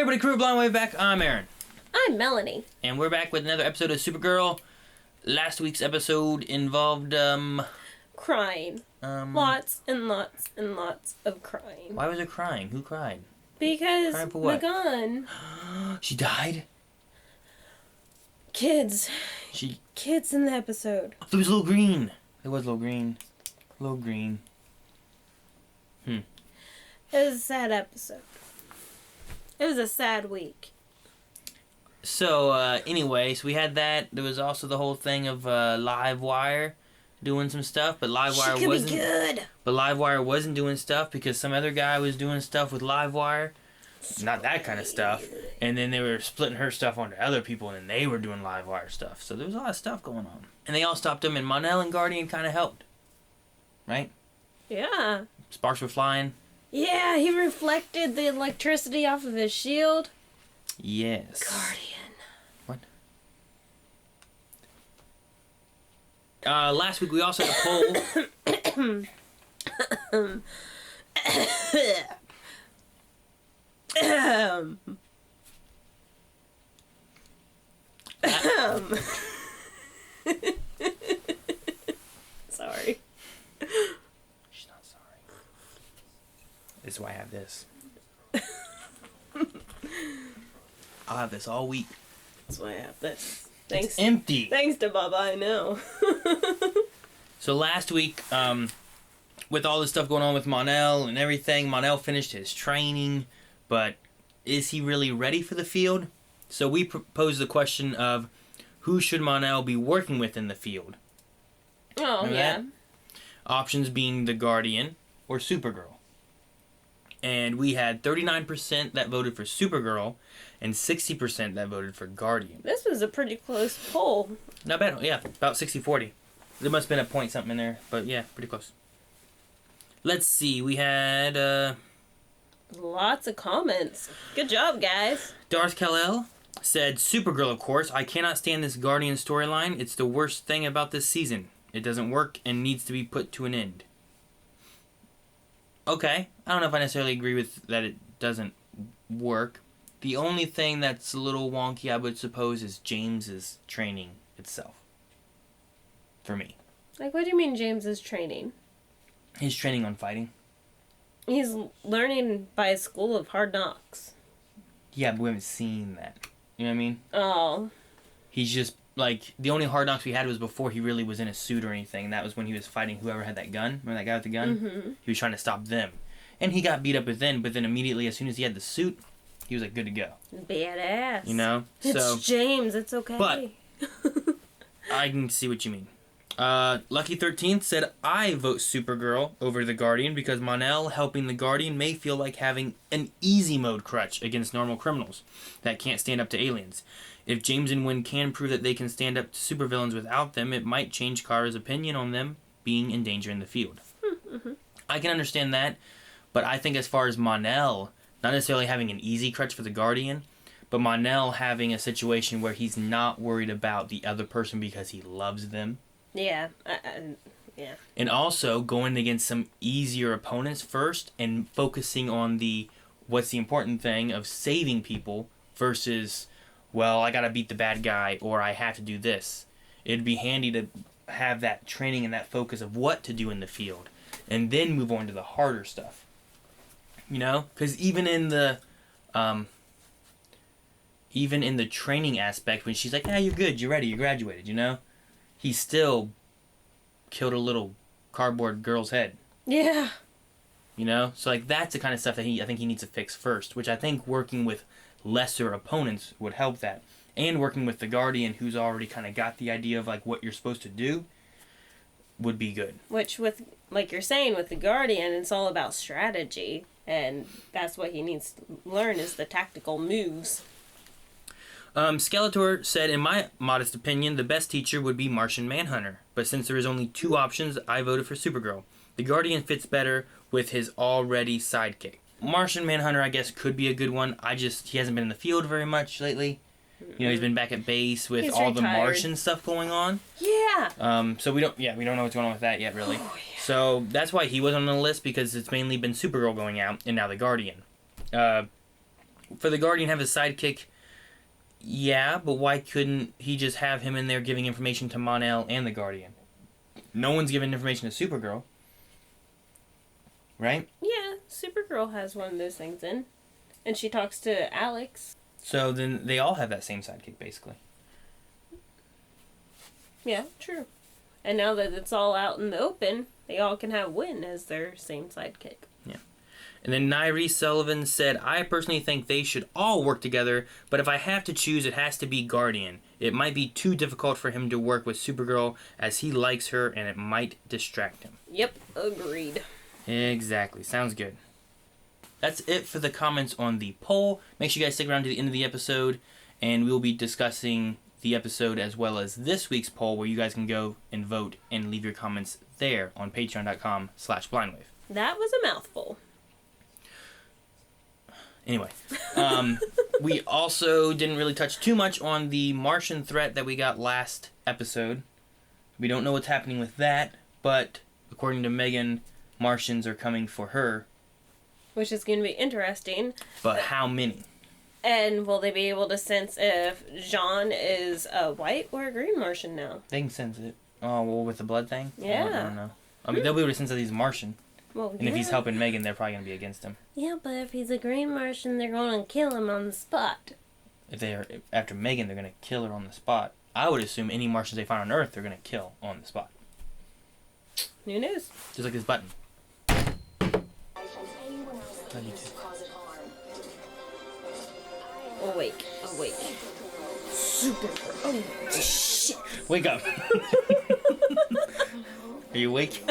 everybody, crew Blind Wave back. I'm Aaron. I'm Melanie. And we're back with another episode of Supergirl. Last week's episode involved, Crying. Lots and lots and lots of crying. Why was it crying? Who cried? Because crying for what? McGon. She died? Kids. Kids in the episode. There was Little Green. There was Little Green. Little Green. It was a sad episode. It was a sad week. So, anyway, so we had that. There was also the whole thing of Livewire doing some stuff, but Livewire wasn't. Be good. But Livewire wasn't doing stuff because some other guy was doing stuff with Livewire. Not that kind of stuff. And then they were splitting her stuff onto other people, and then they were doing Livewire stuff. So there was a lot of stuff going on. And they all stopped him, and mon-el and Guardian kind of helped. Right? Yeah. Sparks were flying. Yeah, he reflected the electricity off of his shield. Yes. Guardian. What? Last week we also had a poll. Sorry. She's not sorry. This is why I have this. I'll have this all week. That's why I have this. Thanks. It's empty. Thanks to Baba, I know. So last week, with all this stuff going on with mon-el and everything, mon-el finished his training, but is he really ready for the field? So we proposed the question of who should mon-el be working with in the field? Oh, Remember yeah. that? Options being the Guardian or Supergirl. And we had 39% that voted for Supergirl and 60% that voted for Guardian. This was a pretty close poll. Not bad. Yeah, about 60-40. There must have been a point something in there, but yeah, pretty close. Let's see. We had Lots of comments. Good job, guys. Darth Kal-el said, Supergirl, of course. I cannot stand this Guardian storyline. It's the worst thing about this season. It doesn't work and needs to be put to an end. Okay. I don't know if I necessarily agree with that it doesn't work. The only thing that's a little wonky, I would suppose, is James's training itself. For me. Like, what do you mean James's training? His training on fighting. He's learning by a school of hard knocks. Yeah, but we haven't seen that. You know what I mean? Oh. He's just, like, the only hard knocks we had was before he really was in a suit or anything. That was when he was fighting whoever had that gun. Remember that guy with the gun? Mm-hmm. He was trying to stop them. And he got beat up but then immediately, as soon as he had the suit, he was, like, good to go. Badass. You know? It's James. It's okay. But I can see what you mean. Lucky 13th said, I vote Supergirl over the Guardian because mon-el helping the Guardian may feel like having an easy mode crutch against normal criminals that can't stand up to aliens. If James and Wynn can prove that they can stand up to supervillains without them, it might change Kara's opinion on them being in danger in the field. Mm-hmm. I can understand that, but I think as far as mon-el, not necessarily having an easy crutch for the Guardian, but mon-el having a situation where he's not worried about the other person because he loves them. Yeah. Yeah. And also going against some easier opponents first and focusing on what's the important thing of saving people versus, well, I gotta beat the bad guy or I have to do this. It'd be handy to have that training and that focus of what to do in the field and then move on to the harder stuff. You know? Because even in the training aspect, when she's like, yeah, you're good, you're ready, you graduated, you know? He still killed a little cardboard girl's head. Yeah. You know? So, like, that's the kind of stuff that I think he needs to fix first, which I think working with lesser opponents would help that. And working with the Guardian, who's already kind of got the idea of, like, what you're supposed to do, would be good. Which, with, like you're saying, with the Guardian, it's all about strategy. And that's what he needs to learn is the tactical moves. Skeletor said, in my modest opinion, the best teacher would be Martian Manhunter. But since there is only 2 options, I voted for Supergirl. The Guardian fits better with his already sidekick. Martian Manhunter, I guess, could be a good one. He hasn't been in the field very much lately. You know, he's been back at base with all the Martian stuff going on. Yeah. So we don't know what's going on with that yet, really. Oh, yeah. So that's why he wasn't on the list, because it's mainly been Supergirl going out, and now the Guardian. for the Guardian have a sidekick, yeah, but why couldn't he just have him in there giving information to Mon-el and the Guardian? No one's giving information to Supergirl. Right? Yeah, Supergirl has one of those things in. And she talks to Alex. So then they all have that same sidekick, basically. Yeah, true. And now that it's all out in the open, they all can have Win as their same sidekick. Yeah. And then Nairi Sullivan said, I personally think they should all work together, but if I have to choose, it has to be Guardian. It might be too difficult for him to work with Supergirl as he likes her and it might distract him. Yep, agreed. Exactly. Sounds good. That's it for the comments on the poll. Make sure you guys stick around to the end of the episode, and we'll be discussing the episode as well as this week's poll, where you guys can go and vote and leave your comments there on patreon.com/blindwave. That was a mouthful. Anyway, we also didn't really touch too much on the Martian threat that we got last episode. We don't know what's happening with that, but according to Megan, Martians are coming for her. Which is going to be interesting. But how many? And will they be able to sense if Jean is a white or a green Martian now? They can sense it. Oh, well, with the blood thing? Yeah. I don't know. I mean, they'll be able to sense that he's Martian. Well, And if he's helping Megan, they're probably going to be against him. Yeah, but if he's a green Martian, they're going to kill him on the spot. If they are after Megan, they're going to kill her on the spot. I would assume any Martians they find on Earth, they're going to kill on the spot. Who knows? Just like this button. Awake. Super. Oh, shit. Wake up. Are you awake?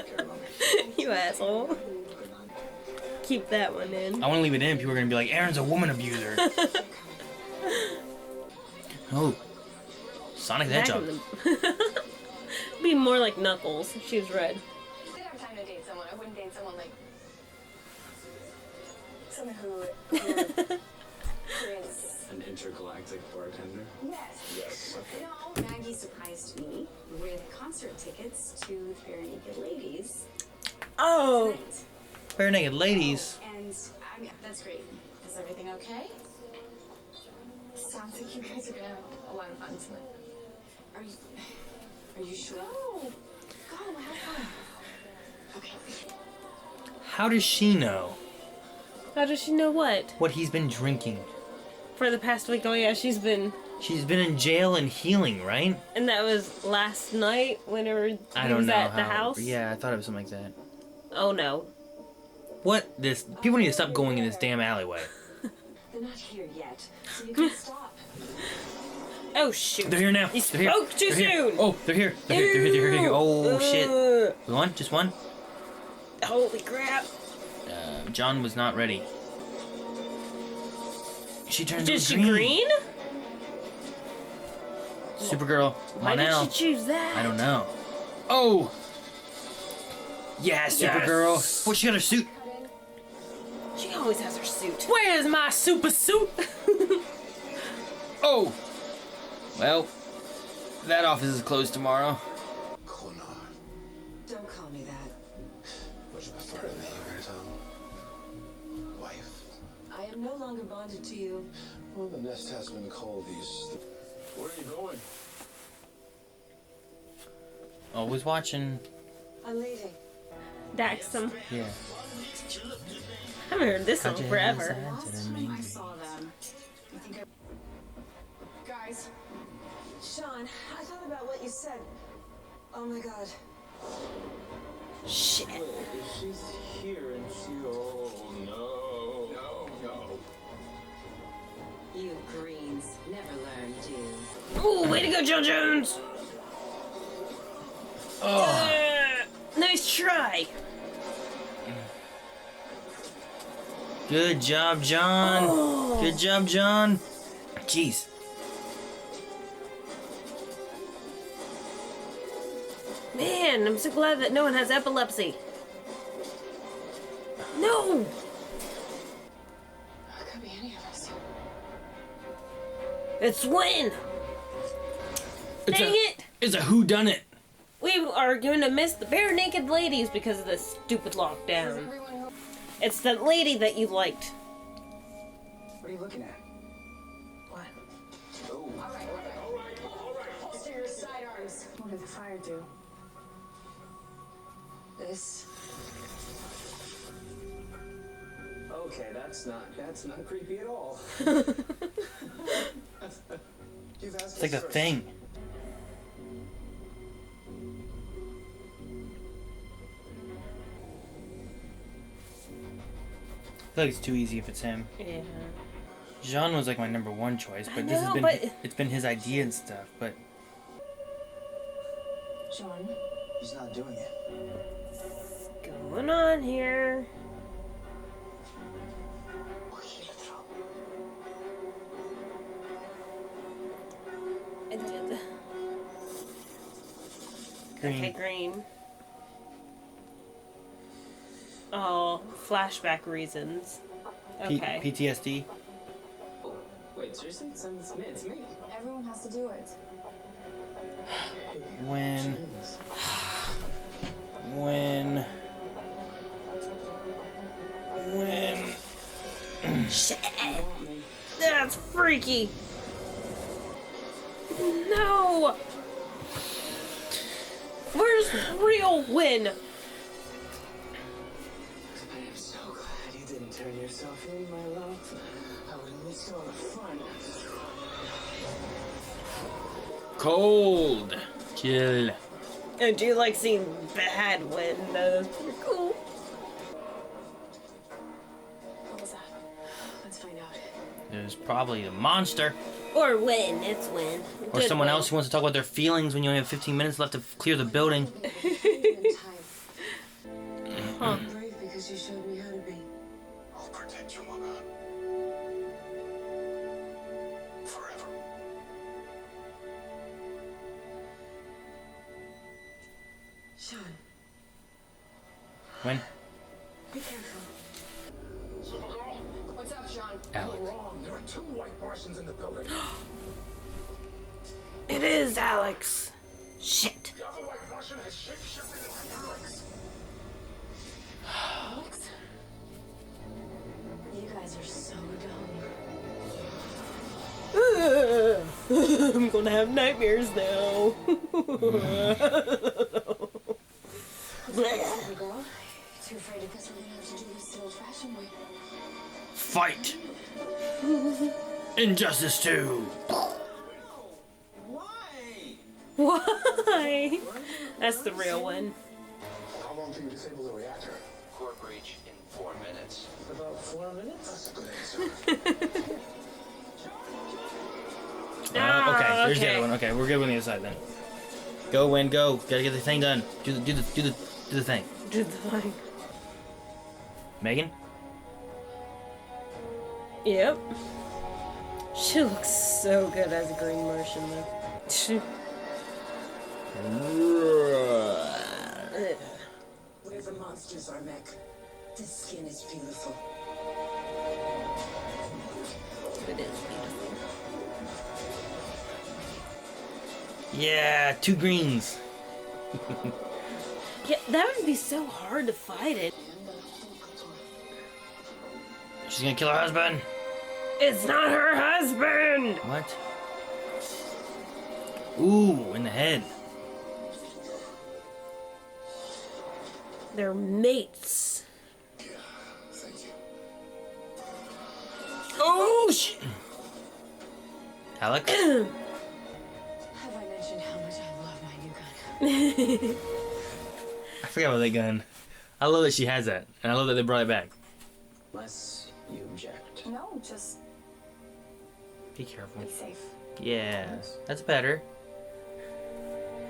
You asshole. Keep that one in. I want to leave it in. People are going to be like, Aaron's a woman abuser. Oh. Sonic the Hedgehog. Be more like Knuckles. She was red. I didn't have time to date someone. I wouldn't date someone like... someone who is... An intergalactic bartender? Yes. Okay. No, Maggie surprised me with concert tickets to the Bare Naked Ladies. Oh. Tonight. Bare Naked Ladies. And, I mean, that's great. Is everything okay? Sounds like you guys are gonna have a lot of fun tonight. Are you sure? No. Go, have fun. Okay. How does she know How does she know what? what he's been drinking? For the past week, oh yeah, she's been... She's been in jail and healing, right? And that was last night whenever he I don't was know at the how- house? Yeah, I thought it was something like that. Oh no. What? This... People need to stop going in this damn alleyway. They're not here yet, so you can stop. Oh shoot. They're here now. You They're here. spoke too They're here. soon. Oh, they're here. They're here. They're here. They're here. Oh, shit. Ugh. One? Just one? Holy crap. John was not ready. She turned Did to she green. green? Supergirl. Why did mon-el. she choose that? I don't know. Oh! Yeah, Supergirl. Yes. Well, she got her suit. She always has her suit. Where's my super suit? Oh! Well, that office is closed tomorrow. Konar. Don't call me that. Would you prefer to be your wife? I am no longer bonded to you. Well, the nest has been called these. Where are you going? Always watching. I'm leaving. Daxum. Yeah. I haven't heard this song forever. Last time I saw them, I think I... Guys. Sean, I thought about what you said. Oh my god. Shit. If she's here and she. Oh no. No. You greens never learn, do you? Ooh, way to go, Joe Jones! Nice try. Good job, John. Oh. Good job, John. Jeez. Man, I'm so glad that no one has epilepsy. No! It could be any of us. It's Win! Dang it! It's a whodunit. We are going to miss the Bare Naked Ladies because of this stupid lockdown. Everyone who... It's the lady that you liked. What are you looking at? What? Oh. All right. Holster your sidearms. What did the fire do? This. Okay, that's not creepy at all. It's like the thing. I feel like it's too easy if it's him. Yeah. Jean was like my number one choice, but this has know, been but- it's been his idea and stuff. But Sean. He's not doing it. Going on here. green. Okay, green. Oh, flashback reasons. Okay. PTSD. Wait, seriously? It's me. Everyone has to do it. When Shit. That's freaky. No. Where's real Win? I am so glad you didn't turn yourself in, my love. I would have missed all the fun. cold chill. I do like seeing bad Win. That's pretty cool. What was that? Let's find out. There's probably a monster Or Win. It's Win. or Good someone Win. else who wants to talk about their feelings when you only have 15 minutes left to clear the building. Huh. I'm brave because you showed me how to be. I'll protect you, Mama. Forever. Sean, When? be careful. Supergirl? What's up, Sean? Alex. Wrong. There are 2 white Martians in the building. It is Alex. Shit. The other white Martian has shape-shifted into Alex. Alex? You guys are so dumb. I'm gonna have nightmares now. Supergirl, too afraid to guess we're gonna have to do this the old-fashioned way. Fight! Injustice 2! Why? Why? That's the real one. How long can you disable the reactor? Core breach in 4 minutes. About 4 minutes? That's a good answer. Okay, there's the okay. other one. Okay, we're good on the other side then. Go, Win, go. Gotta get the thing done. Do the thing. Did the thing. Megan? Yep. She looks so good as a green Martian, though. Whatever monsters are, Mech, the skin is beautiful. It is beautiful. Yeah, 2 greens. Yeah, that would be so hard to fight it. She's gonna kill her husband. It's not her husband! What? Ooh, in the head. They're mates. Yeah, thank you. Oh, shit. Alex? Have I mentioned how much I love my new gun? I forgot about that gun. I love that she has that. And I love that they brought it back. Unless you object. No, just Be careful. be safe. Yeah, that's better.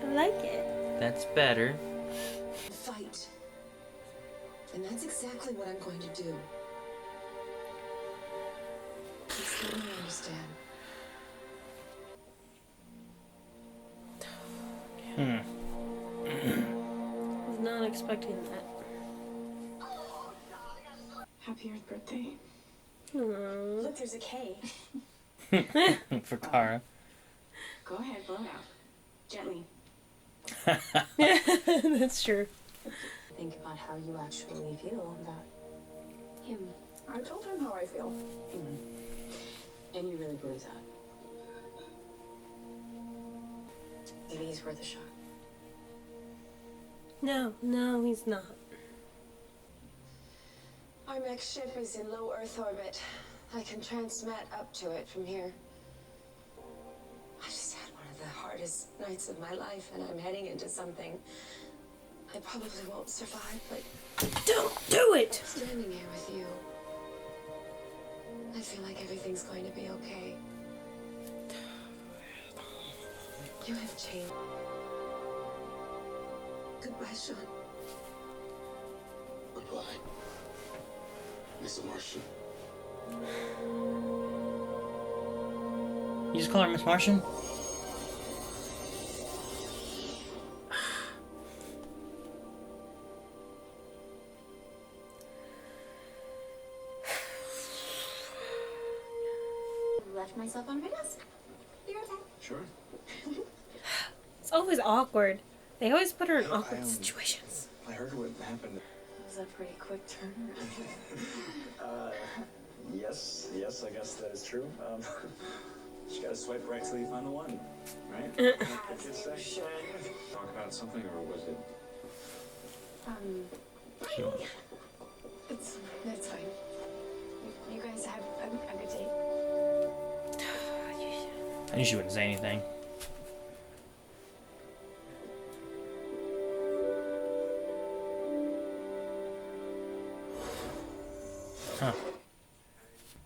I like it. That's better. Fight. And that's exactly what I'm going to do. Please let me understand. I was not expecting that. Happy Earth birthday. Aww. Look, there's a K. For Kara. Go ahead, blow it out. Gently. That's true. Think about how you actually feel about him. I told him how I feel. And you really believe that? Maybe he's worth a shot. No, he's not. Our next ship is in low Earth orbit. I can transmat up to it from here. I just had one of the hardest nights of my life, and I'm heading into something I probably won't survive, but Don't do it! standing here with you, I feel like everything's going to be okay. You have changed. Goodbye, Sean. Goodbye, Mr. Martian. You just call her Miss Martian? Left myself on my desk. Be right back. Sure. It's always awkward. They always put her in No, awkward situations. I heard what happened. It was a pretty quick turnaround. Yes, I guess that is true. Just gotta swipe right till you find the one, right? As you should. Talk about something, or was it? It's fine. You guys have a good day. I knew she wouldn't say anything. Huh.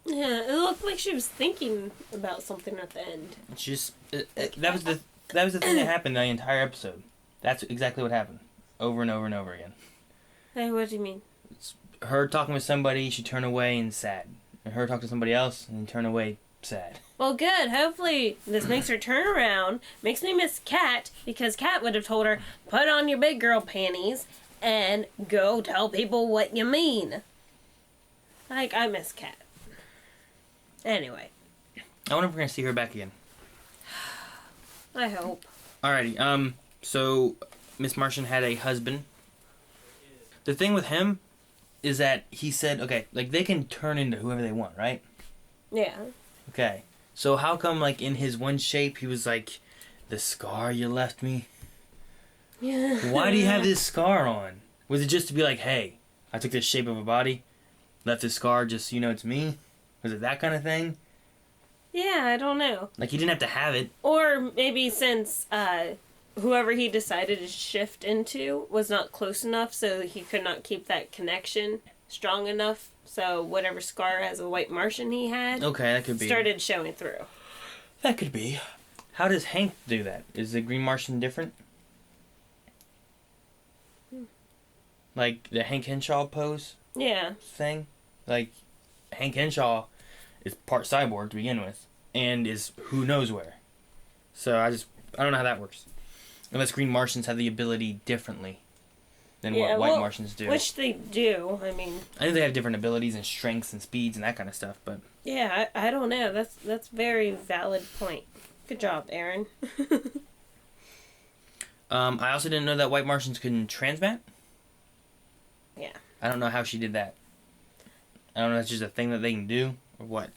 Yeah, it looked like she was thinking about something at the end. She just that was the thing that happened the entire episode. That's exactly what happened, over and over and over again. Hey, what do you mean? Her talking with somebody, she turned away and sad. And her talk to somebody else and turn away sad. Well, good. Hopefully this makes her turn around. Makes me miss Kat, because Kat would have told her, put on your big girl panties and go tell people what you mean. Like, I miss Kat. Anyway. I wonder if we're gonna see her back again. I hope. Alrighty, so Miss Martian had a husband. The thing with him is that he said, okay, like they can turn into whoever they want, right? Yeah. Okay. So how come, like, in his one shape, he was like, the scar you left me? Yeah. Why do you have this scar on? Was it just to be like, hey, I took this shape of a body, left this scar just so you know it's me? Was it that kind of thing? Yeah, I don't know. Like, he didn't have to have it. Or maybe since whoever he decided to shift into was not close enough, so he could not keep that connection strong enough. So whatever scar as a white Martian he had, Okay, that could be. started showing through. That could be. How does Hank do that? Is the Green Martian different? Like the Hank Henshaw pose Yeah. thing? Like, Hank Henshaw is part cyborg to begin with, and is who knows where. So I don't know how that works. Unless Green Martians have the ability differently than what white Martians do. Which they do. I mean, I think they have different abilities and strengths and speeds and that kind of stuff, but yeah, I don't know. That's very valid point. Good job, Aaron. I also didn't know that white Martians couldn't transmat. Yeah. I don't know how she did that. I don't know if that's just a thing that they can do or what.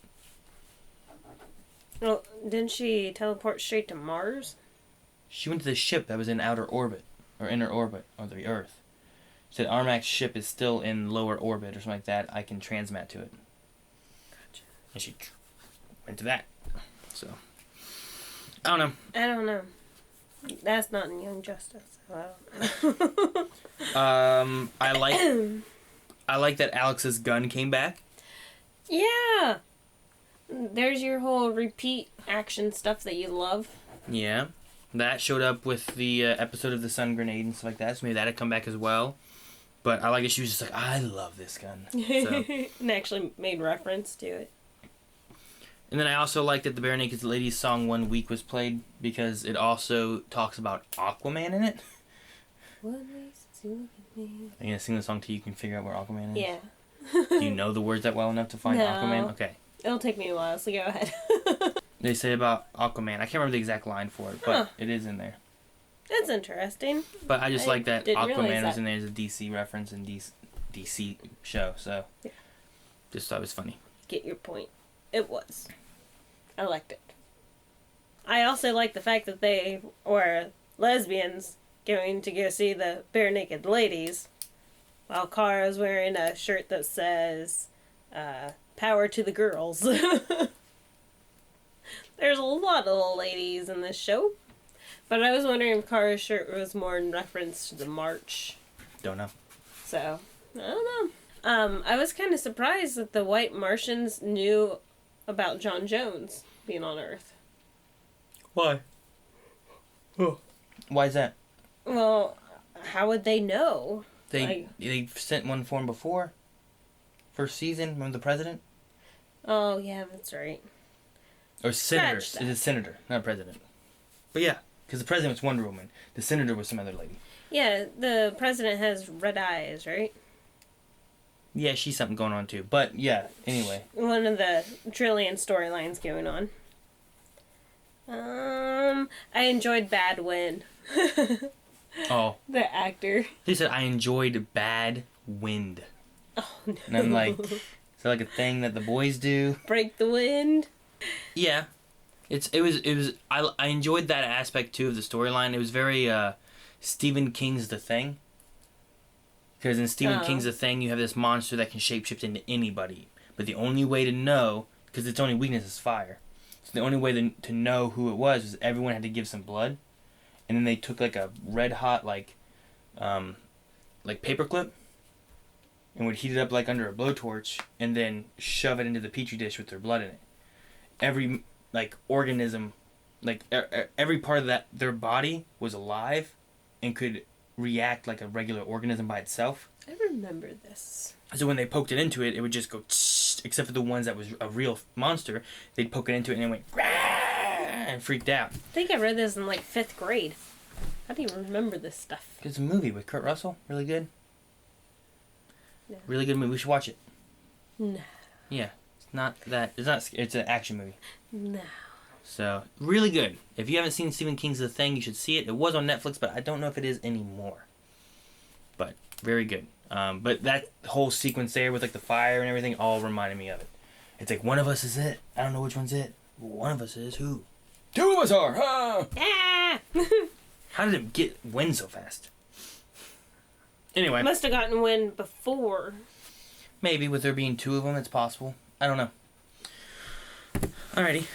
Well, didn't she teleport straight to Mars? She went to the ship that was in outer orbit or inner orbit of the Earth. She said Armac's ship is still in lower orbit or something like that. I can transmat to it. Gotcha. And she went to that. So I don't know. I don't know. That's not in Young Justice. So I don't know. I like that Alex's gun came back. Yeah. There's your whole repeat action stuff that you love. Yeah. That showed up with the episode of the sun grenade and stuff like that, so maybe that'd come back as well. But I like that she was just like, I love this gun. So. And actually made reference to it. And then I also like that the Bare Naked Ladies song 1 Week was played because it also talks about Aquaman in it. What makes you look at me? Are you gonna sing the song till you can figure out where Aquaman is? Yeah. Do you know the words that well enough to find No. Aquaman? Okay. It'll take me a while, so go ahead. They say about Aquaman. I can't remember the exact line for it, but Huh. it is in there. That's interesting. But I just I like that didn't realize Aquaman was that. in there as a DC reference and DC show, so Yeah. just thought it was funny. Get your point. It was. I liked it. I also like the fact that they were lesbians going to go see the Bare Naked Ladies, while Kara's wearing a shirt that says, power to the girls. There's a lot of ladies in this show. But I was wondering if Kara's shirt was more in reference to the march. Don't know. So, I don't know. I was kind of surprised that the white Martians knew about John Jones being on Earth. Why? Oh. Why is that? Well, how would they know? They sent one for him before? First season, remember the president? Oh, yeah, that's right. Or senator. It's a senator, not president. But yeah, because the president was Wonder Woman. The senator was some other lady. Yeah, the president has red eyes, right? Yeah, she's something going on too. But yeah, anyway. One of the trillion storylines going on. I enjoyed Bad Win. Oh. The actor. He said, I enjoyed Bad Wind. Oh, no. And I'm like, is that like a thing that the boys do? Break the wind? Yeah. I enjoyed that aspect too of the storyline. It was very Stephen King's The Thing. Because in Stephen King's The Thing, you have this monster that can shapeshift into anybody. But the only way to know, because its only weakness is fire. So the only way to know who it was everyone had to give some blood. And then they took like a red hot like paperclip and would heat it up like under a blowtorch and then shove it into the petri dish with their blood in it. Every like organism, like every part of their body was alive and could react like a regular organism by itself. I remember this. So when they poked it into it, it would just go tsh, except for the ones that was a real monster. They'd poke it into it and it went rah, and freaked out. I think I read this in like 5th grade. How do you remember this stuff? It's a movie with Kurt Russell. Really good. No. Really good movie. We should watch it. No. Yeah. It's an action movie. No. So, really good. If you haven't seen Stephen King's The Thing, you should see it. It was on Netflix, but I don't know if it is anymore. But, very good. But that whole sequence there with like the fire and everything all reminded me of it. It's like, one of us is it. I don't know which one's it. One of us is who? 2 of us are! Huh? Ah! How did it get wind so fast? Anyway. Must have gotten wind before. Maybe with there being 2 of them, it's possible. I don't know. Alrighty.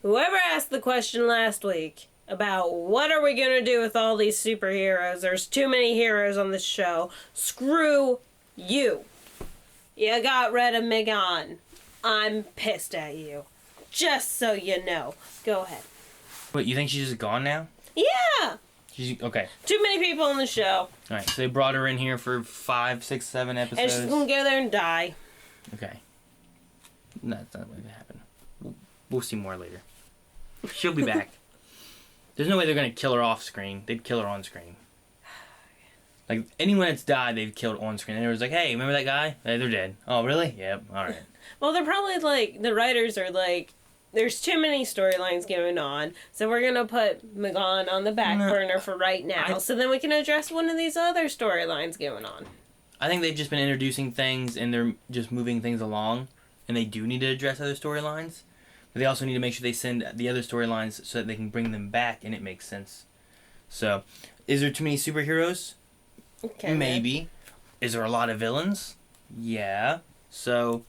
Whoever asked the question last week about what are we going to do with all these superheroes, there's too many heroes on this show, screw you. You got rid of Megan. I'm pissed at you. Just so you know. Go ahead. Wait, you think she's just gone now? Yeah! Okay. Too many people on the show. Alright, so they brought her in here for 5, 6, 7 episodes. And she's going to go there and die. Okay. No, that's not going to happen. We'll see more later. She'll be back. There's no way they're going to kill her off screen. They'd kill her on screen. Like, anyone that's died, they've killed on screen. And it was like, hey, remember that guy? Hey, they're dead. Oh, really? Yep. Alright. Well, they're probably like, the writers are like, there's too many storylines going on, so we're going to put Megan on the back burner for right now, so then we can address one of these other storylines going on. I think they've just been introducing things, and they're just moving things along, and they do need to address other storylines. But they also need to make sure they send the other storylines so that they can bring them back, and it makes sense. So, is there too many superheroes? Okay. Maybe. Is there a lot of villains? Yeah. So,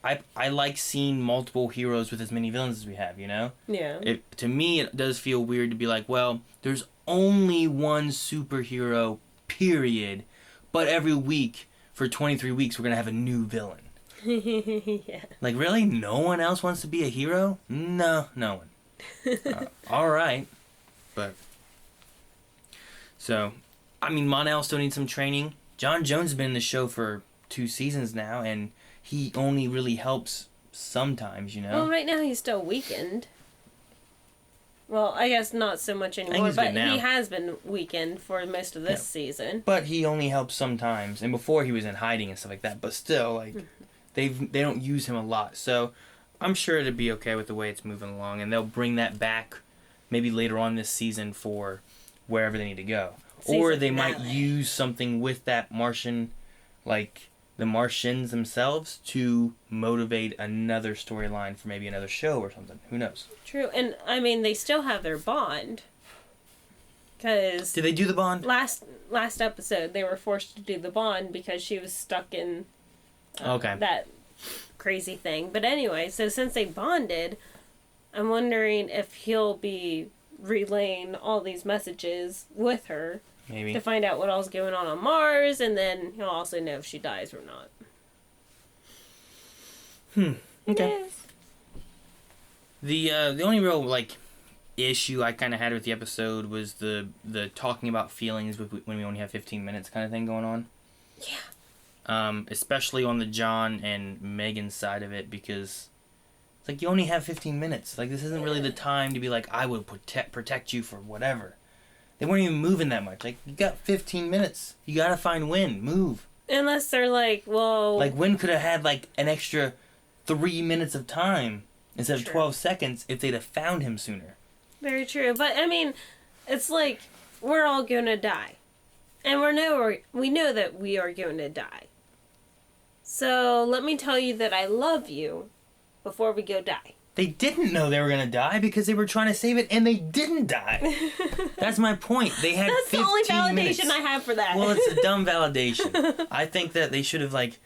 I like seeing multiple heroes with as many villains as we have, you know? Yeah. To me, it does feel weird to be like, well, there's only one superhero, period. But every week, for 23 weeks, we're going to have a new villain. Yeah. Like, really? No one else wants to be a hero? No one. Alright. But, so, I mean, Mon-el still needs some training. John Jones has been in the show for 2 seasons now, and he only really helps sometimes, you know? Well, right now he's still weakened. Well, I guess not so much anymore, but he has been weakened for most of this season. But he only helps sometimes, and before he was in hiding and stuff like that. But still, like, they don't use him a lot, so I'm sure it'd be okay with the way it's moving along, and they'll bring that back maybe later on this season for wherever they need to go, or they might use something with that Martian, like the Martians themselves to motivate another storyline for maybe another show or something. Who knows? True, and I mean they still have their bond. Because did they do the bond? Last episode they were forced to do the bond because she was stuck in that crazy thing. But anyway, so since they bonded, I'm wondering if he'll be relaying all these messages with her. Maybe. To find out what all's going on Mars, and then he'll also know if she dies or not. Okay. Yes. The only real, like, issue I kind of had with the episode was the talking about feelings when we only have 15 minutes kind of thing going on. Yeah. Especially on the John and Megan side of it, because it's like you only have 15 minutes. Like, this isn't really the time to be like, I would protect you for whatever. They weren't even moving that much. Like, you got 15 minutes. You gotta find Wynn. Move. Unless they're like, well... Like, Wynn could have had, like, an extra 3 minutes of time instead of 12 seconds if they'd have found him sooner. Very true. But, I mean, it's like, we're all gonna die. And we know that we are going to die. So, let me tell you that I love you before we go die. They didn't know they were going to die because they were trying to save it, and they didn't die. That's my point. They had 15 minutes. That's the only validation I have for that. Well, it's a dumb validation. I think that they should have, like...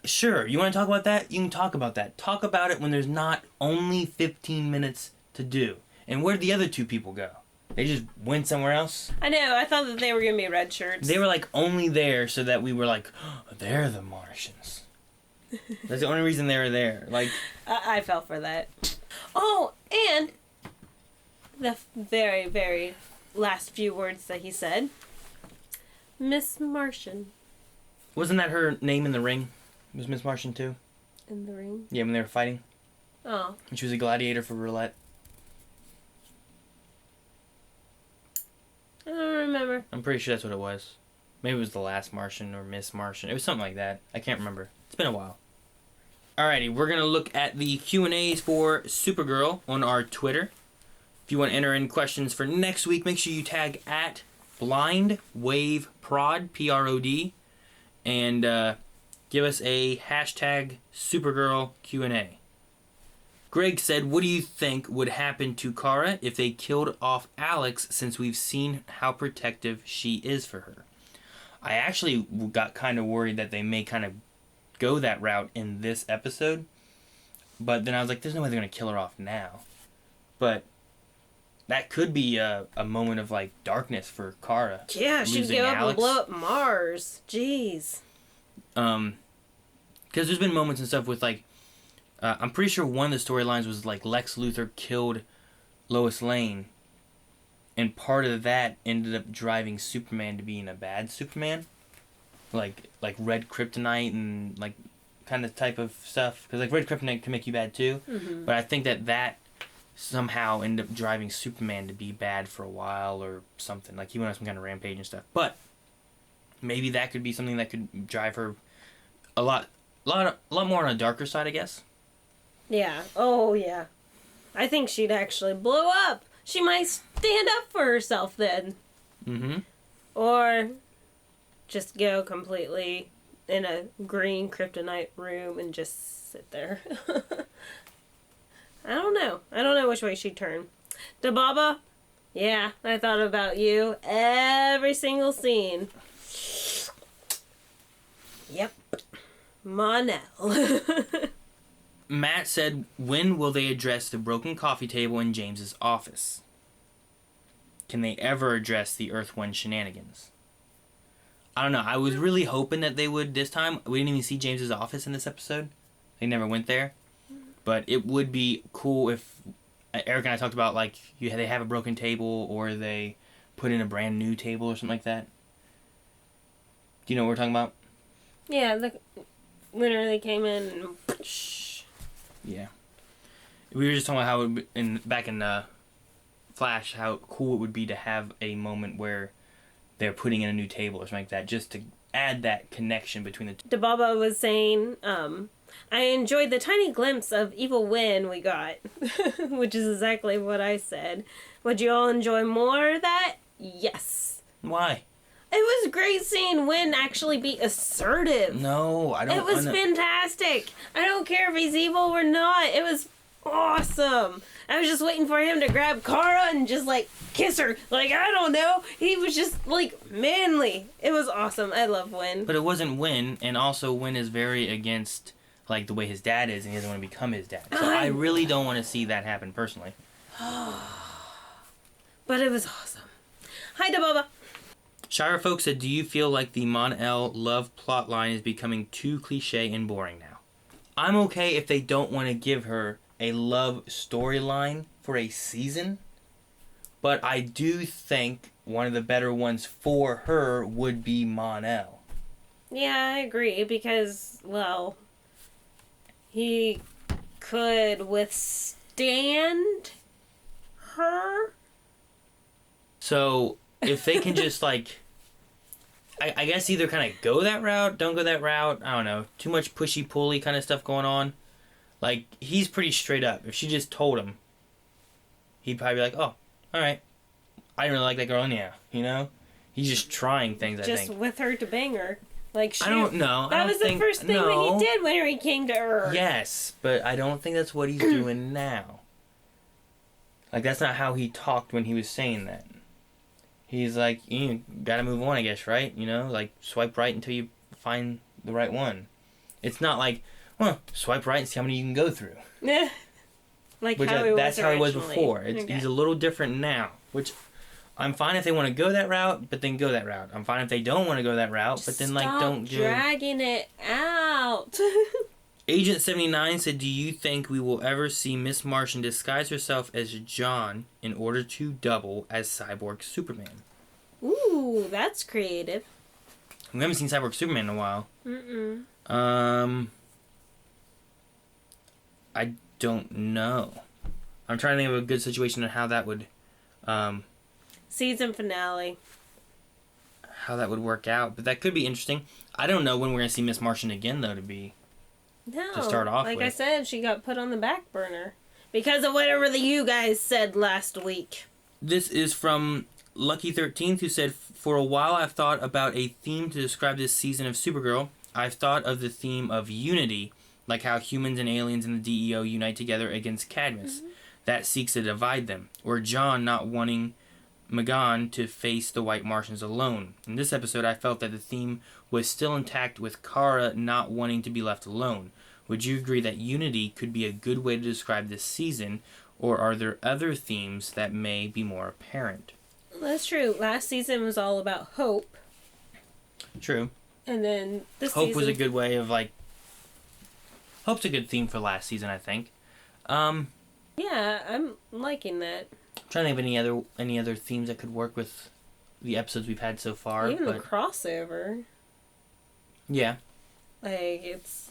Sure, you want to talk about that? You can talk about that. Talk about it when there's not only 15 minutes to do. And where'd the other two people go? They just went somewhere else? I know, I thought that they were going to be red shirts. They were, like, only there so that we were like, oh, they're the Martians. That's the only reason they were there. Like, I fell for that. Oh, and the very, very last few words that he said. Miss Martian. Wasn't that her name in the ring? Was Miss Martian too? In the ring? Yeah, when they were fighting. Oh. And she was a gladiator for roulette. I don't remember. I'm pretty sure that's what it was. Maybe it was the last Martian or Miss Martian. It was something like that. I can't remember. It's been a while. Alrighty, we're going to look at the Q&As for Supergirl on our Twitter. If you want to enter in questions for next week, make sure you tag at BlindWaveProd, P-R-O-D, and give us a hashtag Supergirl Q&A. Greg said, what do you think would happen to Kara if they killed off Alex, since we've seen how protective she is for her? I actually got kind of worried that they may kind of go that route in this episode. But then I was like, there's no way they're going to kill her off now. But that could be a moment of, like, darkness for Kara. Yeah, she'd go up and blow up Mars. Jeez. Because there's been moments and stuff with, like, I'm pretty sure one of the storylines was, like, Lex Luthor killed Lois Lane. And part of that ended up driving Superman to being a bad Superman. Like red kryptonite and, like, kind of type of stuff. Because, like, red kryptonite can make you bad, too. Mm-hmm. But I think that somehow ended up driving Superman to be bad for a while or something. Like, he went on some kind of rampage and stuff. But maybe that could be something that could drive her a lot more on a darker side, I guess. Yeah. Oh, yeah. I think she'd actually blow up. She might stand up for herself then. Mm-hmm. Or just go completely in a green kryptonite room and just sit there. I don't know. I don't know which way she'd turn. Dababa? Yeah, I thought about you every single scene. Yep. Mon-el. Matt said, when will they address the broken coffee table in James's office? Can they ever address the Earth 1 shenanigans? I don't know. I was really hoping that they would this time. We didn't even see James's office in this episode. They never went there. But it would be cool if Eric and I talked about, like, they have a broken table or they put in a brand new table or something like that. Do you know what we're talking about? Yeah, the winter they came in and... Yeah. We were just talking about how it would, back in Flash, how cool it would be to have a moment where they're putting in a new table or something like that, just to add that connection between the two. Dababa was saying, I enjoyed the tiny glimpse of evil Wynn we got, which is exactly what I said. Would you all enjoy more of that? Yes. Why? It was great seeing Win actually be assertive. No, I don't. It was fantastic. I don't care if he's evil or not. It was awesome. I was just waiting for him to grab Kara and just, like, kiss her. Like, I don't know. He was just, like, manly. It was awesome. I love Win. But it wasn't Win, and also Win is very against, like, the way his dad is, and he doesn't want to become his dad. So I really don't want to see that happen personally. But it was awesome. Hi, Dababa. Shire Folk said, do you feel like the mon-el love plotline is becoming too cliche and boring now? I'm okay if they don't want to give her a love storyline for a season, but I do think one of the better ones for her would be mon-el. Yeah, I agree, because, well, he could withstand her. So, if they can just, like, I guess either kind of go that route, don't go that route, I don't know, too much pushy-pulley kind of stuff going on. Like, he's pretty straight up. If she just told him, he'd probably be like, oh, alright, I didn't really like that girl anyhow, you know? He's just trying things, I think. Just with her to bang her. Like, shoot. I don't know. That was the first thing that he did when he came to Earth. Yes, but I don't think that's what he's doing now. Like, that's not how he talked when he was saying that. He's like, you gotta move on, I guess, right? You know, like, swipe right until you find the right one. It's not like, well, swipe right and see how many you can go through. Like Which how he was that's how he was originally. before. Okay. He's a little different now, which I'm fine if they want to go that route, but then go that route. I'm fine if they don't want to go that route, but then, like, don't Stop dragging it out. Agent 79 said, do you think we will ever see Miss Martian disguise herself as John in order to double as Cyborg Superman? Ooh, that's creative. We haven't seen Cyborg Superman in a while. I don't know. I'm trying to think of a good situation on how that would Season finale. work out, but that could be interesting. I don't know when we're going to see Miss Martian again, though, No, to start off like with. I said, she got put on the back burner because of whatever you guys said last week. This is from Lucky 13th, who said, for a while I've thought about a theme to describe this season of Supergirl. I've thought of the theme of unity, like how humans and aliens in the DEO unite together against Cadmus. That seeks to divide them, or John not wanting Magan to face the White Martians alone. In this episode, I felt that the theme was still intact with Kara not wanting to be left alone. Would you agree that unity could be a good way to describe this season, or are there other themes that may be more apparent? That's true. Last season was all about hope, True. and then this Hope season was a good way of, like... Hope's a good theme for last season, I think. Yeah, I'm liking that. I'm trying to think of any other themes that could work with the episodes we've had so far. Even but the crossover. yeah, Like, it's...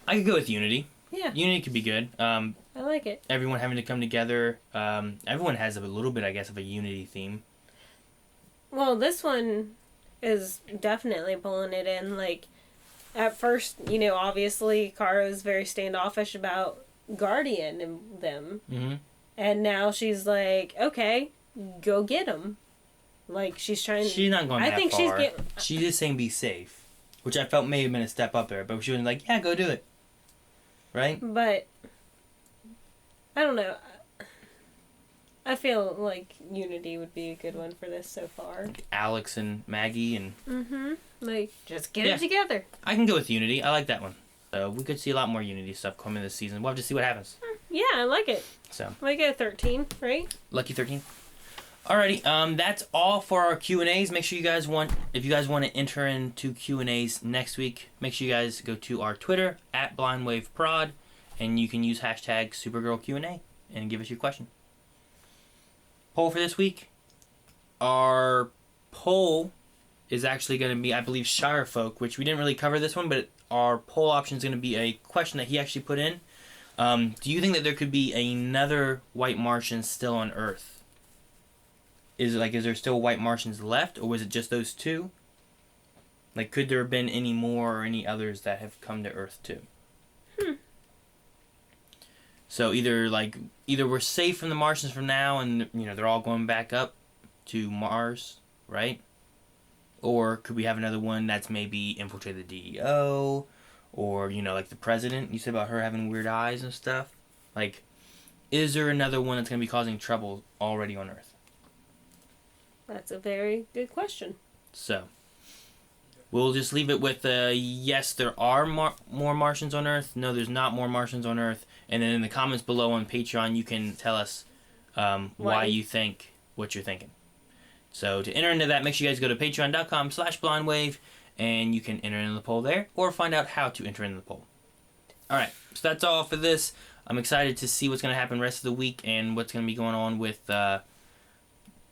I could go with Unity. Yeah, Unity could be good. I like it. Everyone having to come together. Everyone has a little bit, I guess, of a Unity theme. Well, this one is definitely pulling it in. Like, at first, you know, obviously, Kara was very standoffish about Guardian and them. Mm-hmm. And now she's like, okay, go get him. Like, she's trying... She's not going that I think far. she's She's just saying be safe, which I felt may have been a step up there. But she was like, yeah, go do it. Right? But, I don't know. I feel like Unity would be a good one for this so far. Alex and Maggie and... Mm-hmm. Like, just get Yeah. it together. I can go with Unity. I like that one. So we could see a lot more Unity stuff coming this season. We'll have to see what happens. Yeah, I like it. So, We go 13, right? Lucky 13. Alrighty, that's all for our Q&As. Make sure if you guys want to enter into Q&As next week, make sure you guys go to our Twitter, @BlindWaveProd, and you can use hashtag SupergirlQ&A and give us your question. Poll for this week. Our poll is actually going to be, I believe, Shire Folk, which we didn't really cover this one, but our poll option is going to be a question that he actually put in. Do you think that there could be another White Martian still on Earth? Is there still White Martians left, or was it just those two? Like, could there have been any more or any others that have come to Earth too? So either we're safe from the Martians from now, and they're all going back up to Mars, right? Or could we have another one that's maybe infiltrated the DEO? Or, like the president, you said about her having weird eyes and stuff. Like, is there another one that's going to be causing trouble already on Earth? That's a very good question. So, we'll just leave it with, yes, there are more Martians on Earth. No, there's not more Martians on Earth. And then in the comments below on Patreon, you can tell us why you think what you're thinking. So to enter into that, make sure you guys go to patreon.com/blindwave, and you can enter in the poll there, or find out how to enter in the poll. Alright, so that's all for this. I'm excited to see what's going to happen the rest of the week, and what's going to be going on with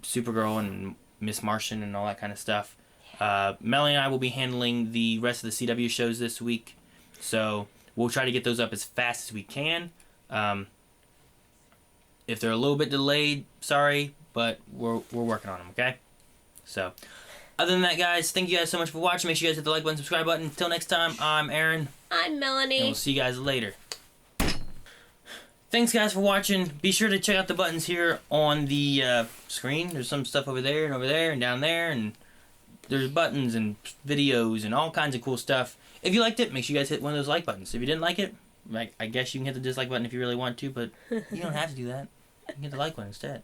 Supergirl and Miss Martian and all that kind of stuff. Melanie and I will be handling the rest of the CW shows this week, so we'll try to get those up as fast as we can. If they're a little bit delayed, sorry, but we're working on them, okay? So, other than that, guys, thank you guys so much for watching. Make sure you guys hit the like button, subscribe button. Until next time, I'm Aaron. I'm Melanie. And we'll see you guys later. Thanks, guys, for watching. Be sure to check out the buttons here on the screen. There's some stuff over there and down there, and there's buttons and videos and all kinds of cool stuff. If you liked it, make sure you guys hit one of those like buttons. If you didn't like it, I guess you can hit the dislike button if you really want to, but you don't have to do that. You can hit the like button instead.